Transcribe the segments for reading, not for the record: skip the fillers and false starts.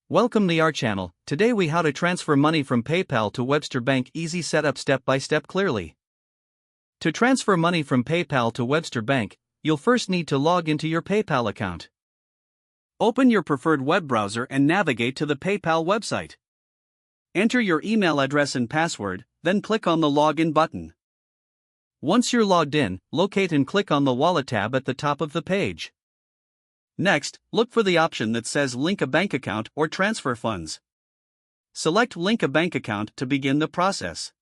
Welcome to our channel. Today we how to transfer money from PayPal to Webster Bank. Easy setup, step by step, clearly. To transfer money from PayPal to Webster Bank, you'll first need to log into your PayPal account. Open your preferred web browser and navigate to the PayPal website. Enter your email address and password, then click on the Login button. Once you're logged in, locate and click on the Wallet tab at the top of the page. Next, look for the option that says Link a bank account or Transfer funds. Select Link a bank account to begin the process.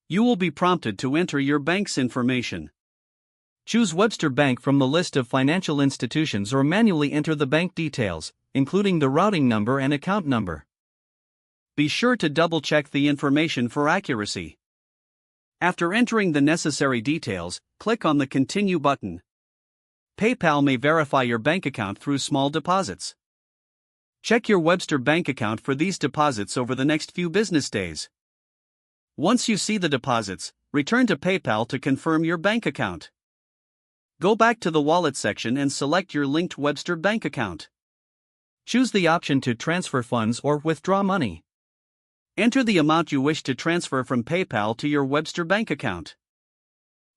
You will be prompted to enter your bank's information. Choose Webster Bank from the list of financial institutions or manually enter the bank details, including the routing number and account number. Be sure to double-check the information for accuracy. After entering the necessary details, click on the Continue button. PayPal may verify your bank account through small deposits. Check your Webster Bank account for these deposits over the next few business days. Once you see the deposits, return to PayPal to confirm your bank account. Go back to the Wallet section and select your linked Webster Bank account. Choose the option to transfer funds or withdraw money. Enter the amount you wish to transfer from PayPal to your Webster Bank account.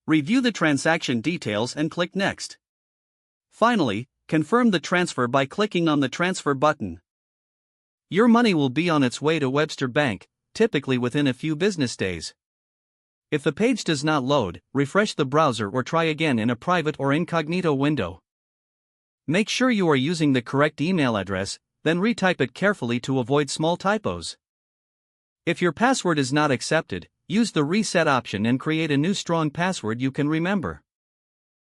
Review the transaction details and click Next. Finally, confirm the transfer by clicking on the Transfer button. Your money will be on its way to Webster Bank, typically within a few business days. If the page does not load, refresh the browser or try again in a private or incognito window. Make sure you are using the correct email address, then retype it carefully to avoid small typos. If your password is not accepted, use the Reset option and create a new strong password you can remember.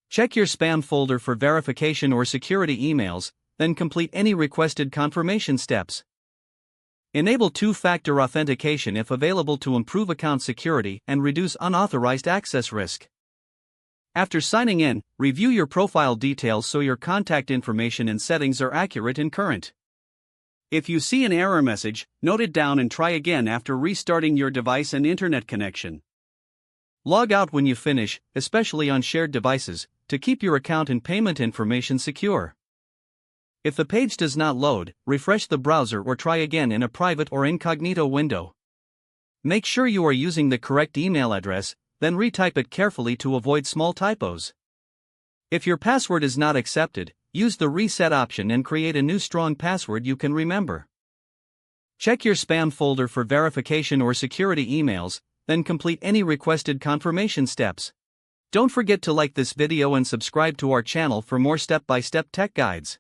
Check your spam folder for verification or security emails, then complete any requested confirmation steps. Enable two-factor authentication if available to improve account security and reduce unauthorized access risk. After signing in, review your profile details so your contact information and settings are accurate and current. If you see an error message, note it down and try again after restarting your device and internet connection. Log out when you finish, especially on shared devices, to keep your account and payment information secure. If the page does not load, refresh the browser or try again in a private or incognito window. Make sure you are using the correct email address, then retype it carefully to avoid small typos. If your password is not accepted, use the Reset option and create a new strong password you can remember. Check your spam folder for verification or security emails, then complete any requested confirmation steps. Don't forget to like this video and subscribe to our channel for more step-by-step tech guides.